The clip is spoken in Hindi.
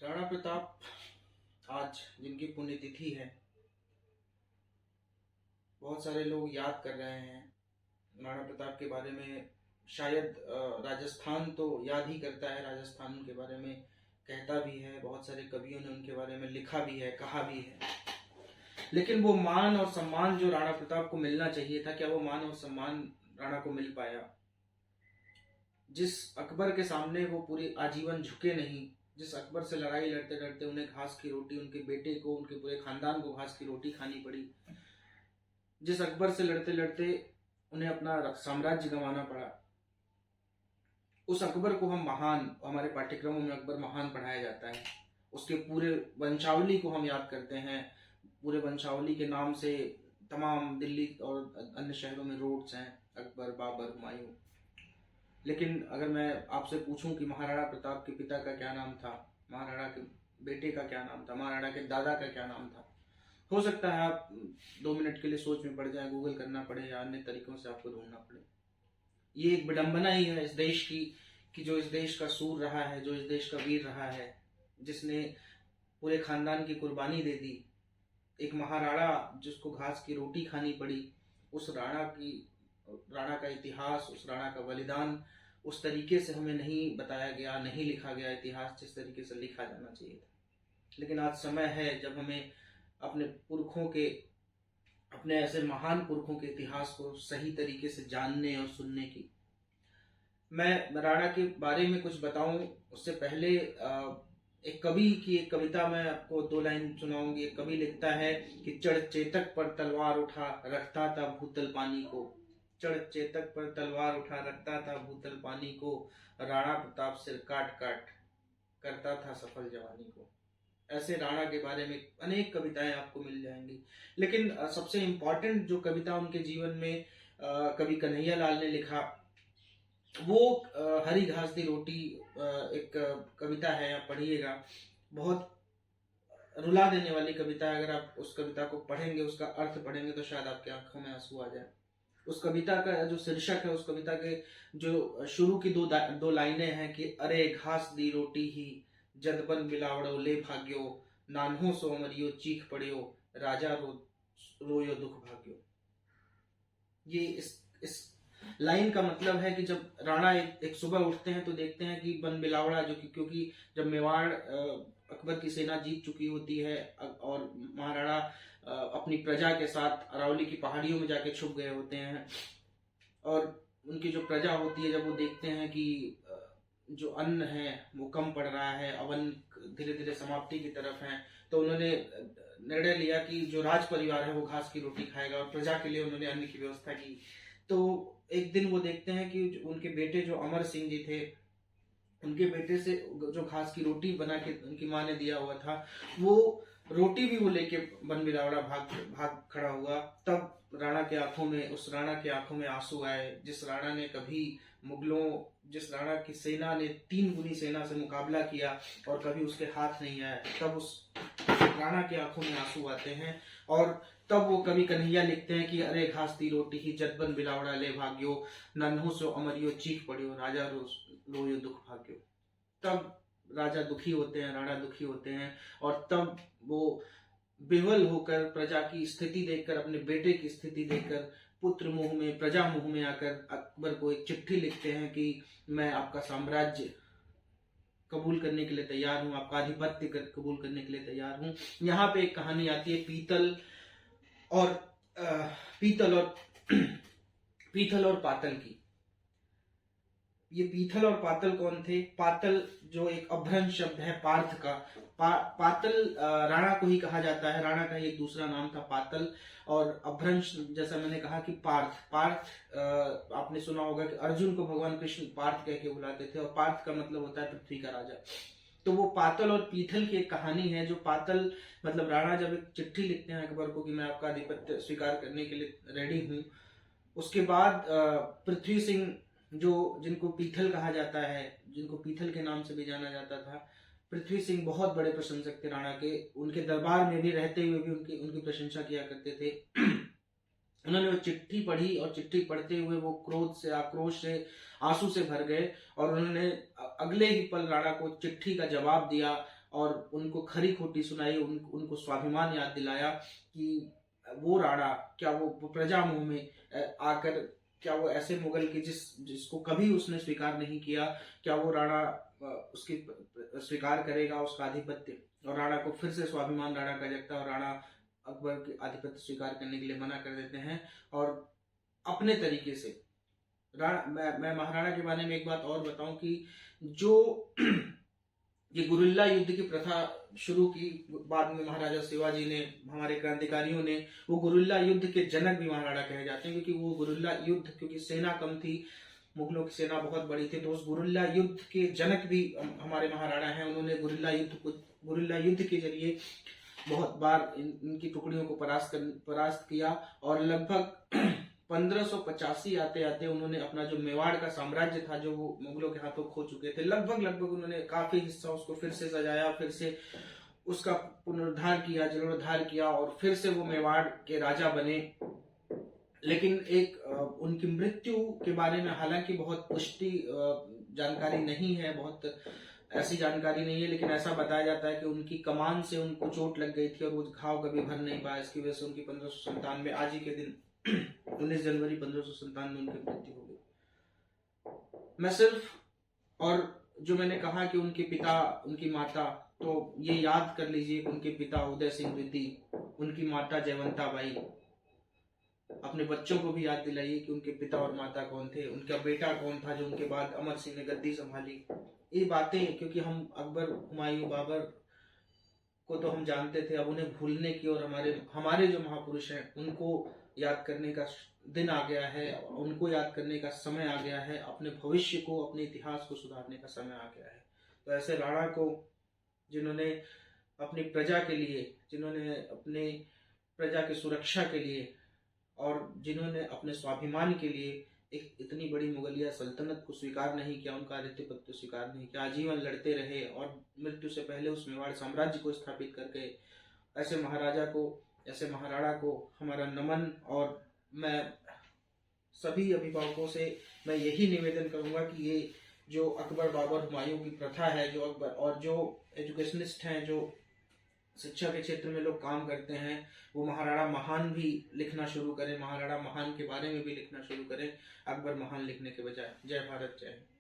राणा प्रताप आज जिनकी पुण्यतिथि है, बहुत सारे लोग याद कर रहे हैं राणा प्रताप के बारे में। शायद राजस्थान तो याद ही करता है, राजस्थान के बारे में कहता भी है, बहुत सारे कवियों ने उनके बारे में लिखा भी है, कहा भी है। लेकिन वो मान और सम्मान जो राणा प्रताप को मिलना चाहिए था, क्या वो मान और सम्मान राणा को मिल पाया? जिस अकबर के सामने वो पूरी आजीवन झुके नहीं, जिस अकबर से लड़ाई लड़ते लड़ते उन्हें घास की रोटी, उनके बेटे को, उनके पूरे खानदान को घास की रोटी खानी पड़ी, जिस अकबर से लड़ते लड़ते उन्हें अपना साम्राज्य गंवाना पड़ा, उस अकबर को हम महान, हमारे पाठ्यक्रमों में अकबर महान पढ़ाया जाता है। उसके पूरे वंशावली को हम याद करते हैं, पूरे वंशावली के नाम से तमाम दिल्ली और अन्य शहरों में रोड्स हैं, अकबर, बाबर, हुमायूं। लेकिन अगर मैं आपसे पूछूं कि महाराणा प्रताप के पिता का क्या नाम था, महाराणा के बेटे का क्या नाम था, महाराणा के दादा का क्या नाम था, हो सकता है आप 2 मिनट के लिए सोच में पड़ जाए, गूगल करना पड़े या अन्य तरीकों से आपको ढूंढना पड़े। ये एक विडंबना ही है इस देश की कि जो इस देश का सूर रहा है, जो इस देश का वीर रहा है, जिसने पूरे खानदान की कुर्बानी दे दी, एक महाराणा जिसको घास की रोटी खानी पड़ी, उस राणा का इतिहास, उस राणा का बलिदान उस तरीके से हमें नहीं बताया गया, नहीं लिखा गया इतिहास जिस तरीके से लिखा जाना चाहिए था। लेकिन आज समय है जब हमें अपने पुरखों के, अपने ऐसे महान पुरखों के इतिहास को सही तरीके से जानने और सुनने की। मैं राणा के बारे में कुछ बताऊं उससे पहले एक कवि की एक कविता मैं आपको 2 लाइन सुनाऊंगी। एक कवि लिखता है कि चढ़ चेतक पर तलवार उठा रखता था भूतल पानी को, चढ़ चेतक पर तलवार उठा रखता था भूतल पानी को, राणा प्रताप सिर काट काट करता था सफल जवानी को। ऐसे राणा के बारे में अनेक कविताएं आपको मिल जाएंगी। लेकिन सबसे इम्पोर्टेंट जो कविता उनके जीवन में कवि कन्हैया लाल ने लिखा, वो हरी घास दी रोटी एक कविता है, आप पढ़िएगा। बहुत रुला देने वाली कविता है। अगर आप उस कविता को पढ़ेंगे, उसका अर्थ पढ़ेंगे, तो शायद आपकी आंखों में आंसू आ जाए। उस कविता का जो शीर्षक है, उस कविता के जो शुरू की दो लाइनें हैं कि अरे घास दी रोटी ही जदबन मिलावड़ो ले भाग्यो, नान्हो सो अमरियो चीख पड़ियो, राजा रोयो दुख भाग्यो। ये इस लाइन का मतलब है कि जब राणा एक सुबह उठते हैं तो देखते हैं कि बन बिलावड़ा, जो कि क्योंकि जब मेवाड़ अकबर की सेना जीत चुकी होती है और महाराणा अपनी प्रजा के साथ अरावली की पहाड़ियों में जाके छुप गए होते हैं, और उनकी जो प्रजा होती है, जब वो देखते हैं कि जो अन्न है वो कम पड़ रहा है, अवन धीरे धीरे समाप्ति की तरफ है, तो उन्होंने निर्णय लिया कि जो राज परिवार है वो घास की रोटी खाएगा, और प्रजा के लिए उन्होंने अन्न की व्यवस्था की। तो एक दिन वो देखते हैं कि उनके बेटे जो अमर सिंह जी थे, उनके बेटे से जो घास की रोटी बना के उनकी माँ ने दिया हुआ था, वो रोटी भी वो लेके बन बिलावड़ा भाग खड़ा हुआ। तब राणा के आंखों में, उस राणा के आंखों में आंसू आए, जिस राणा ने कभी मुगलों, जिस राणा की सेना ने 3 गुनी सेना से मुकाबला किया और कभी उसके हाथ नहीं आया, तब उस राणा के आंखों में आंसू आते हैं। और तब वो कवि कन्हैया लिखते हैं कि अरे घास दी रोटी ही जदबन बिलावड़ा ले भाग्यो, नन्हो सो अमरियो चीख पड़ियो, राजा रोयो दुख भाग्यो। तब राजा दुखी होते हैं, राणा दुखी होते हैं, और तब वो विह्वल होकर प्रजा की स्थिति देखकर, अपने बेटे की स्थिति देखकर, पुत्र मुंह में, प्रजा मुंह में आकर अकबर को एक चिट्ठी लिखते हैं कि मैं आपका साम्राज्य कबूल करने के लिए तैयार हूं, आपका आधिपत्य कबूल करने के लिए तैयार हूं। यहाँ पे एक कहानी आती है पीतल और पीतल और पातल की। ये पीतल और पातल कौन थे? पातल जो एक अभ्रंश शब्द है पार्थ का, पातल राणा को ही कहा जाता है, राणा का ही एक दूसरा नाम था पातल। और अभ्रंश, जैसा मैंने कहा कि पार्थ आपने सुना होगा कि अर्जुन को भगवान कृष्ण पार्थ कह के बुलाते थे, और पार्थ का मतलब होता है पृथ्वी का राजा। तो वो पातल और पीतल की एक कहानी है। जो पातल मतलब राणा जब एक चिट्ठी लिखते हैं अकबर को कि मैं आपका आधिपत्य स्वीकार करने के लिए रेडी हूं, उसके बाद पृथ्वी सिंह, जो जिनको पीथल कहा जाता है, जिनको पीथल के नाम से भी जाना जाता था, पृथ्वी सिंह बहुत बड़े प्रशंसक थे राणा के। उनके दरबार में भी रहते हुए भी उनकी प्रशंसा किया करते थे। उन्होंने वो चिट्ठी पढ़ी, और चिट्ठी पढ़ते हुए वो क्रोध से, आक्रोश से, आंसू से भर गए, और उन्होंने अगले ही पल राणा को चिट्ठी का जवाब दिया, और उनको खरी खोटी सुनाई, उनको स्वाभिमान याद दिलाया कि वो राणा, क्या वो प्रजा मोह में आकर, क्या वो ऐसे मुगल के जिसको कभी उसने स्वीकार नहीं किया, क्या वो राणा उसकी स्वीकार करेगा उसका आधिपत्य, और राणा को फिर से स्वाभिमान राणा का जगता, और राणा अकबर के आधिपत्य स्वीकार करने के लिए मना कर देते हैं। और अपने तरीके से मैं महाराणा के बारे में एक बात और बताऊं कि जो ये गुरिल्ला युद्ध की प्रथा शुरू की बाद में महाराजा शिवाजी ने, हमारे क्रांतिकारियों ने, वो गुरिल्ला युद्ध के जनक भी महाराणा कहे जाते हैं, क्योंकि वो गुरिल्ला युद्ध, क्योंकि सेना कम थी, मुगलों की सेना बहुत बड़ी थी, तो उस गुरिल्ला युद्ध के जनक भी हमारे महाराणा हैं। उन्होंने गुरिल्ला युद्ध के जरिए बहुत बार इनकी टुकड़ियों को परास्त किया, और लगभग 1585 आते आते उन्होंने अपना जो मेवाड़ का साम्राज्य था, जो वो मुगलों के हाथों खो चुके थे, लगभग उन्होंने काफी हिस्सा उसको फिर से सजाया, फिर से उसका पुनरुद्धार किया, जीर्णोद्धार किया, और फिर से वो मेवाड़ के राजा बने। लेकिन एक उनकी मृत्यु के बारे में हालांकि बहुत पुष्टि जानकारी नहीं है, बहुत ऐसी जानकारी नहीं है, लेकिन ऐसा बताया जाता है कि उनकी कमान से उनको चोट लग गई थी और वो घाव कभी भर नहीं पाया, इसकी वजह से उनकी 1597 आज ही के दिन 19 जनवरी 1597 में उनकी मृत्यु हो गई। मैं सिर्फ, और जो मैंने कहा कि उनके पिता, उनकी माता, तो ये याद कर लीजिए कि उनके पिता उदय सिंह द्वितीय, उनकी माता जयवंता बाई। अपने बच्चों को भी याद दिलाइए कि उनके पिता और माता कौन थे, उनका बेटा कौन था जो उनके बाद अमर सिंह ने गद्दी संभाली। ये बातें, क्योंकि हम अकबर, हुमायूं, बाबर को तो हम जानते थे, अब उन्हें भूलने की और हमारे जो महापुरुष हैं उनको याद करने का दिन आ गया है, उनको याद करने का समय आ गया है, अपने भविष्य को, अपने इतिहास को सुधारने का समय आ गया है। तो ऐसे राणा को, जिन्होंने अपनी प्रजा के लिए, जिन्होंने अपने प्रजा की सुरक्षा के लिए, और जिन्होंने अपने स्वाभिमान के लिए एक इतनी बड़ी मुगलिया सल्तनत को स्वीकार नहीं किया, उनका आधिपत्य स्वीकार नहीं किया, आजीवन लड़ते रहे और मृत्यु से पहले उस मेवाड़ साम्राज्य को स्थापित करके, ऐसे महाराजा को, ऐसे महाराणा को हमारा नमन। और मैं सभी अभिभावकों से मैं यही निवेदन करूंगा कि ये जो अकबर, बाबर, हुमायूं की प्रथा है, जो अकबर और जो एजुकेशनिस्ट हैं, जो शिक्षा के क्षेत्र में लोग काम करते हैं, वो महाराणा महान भी लिखना शुरू करें, महाराणा महान के बारे में भी लिखना शुरू करें, अकबर महान लिखने के बजाय। जय भारत, जय हिंद।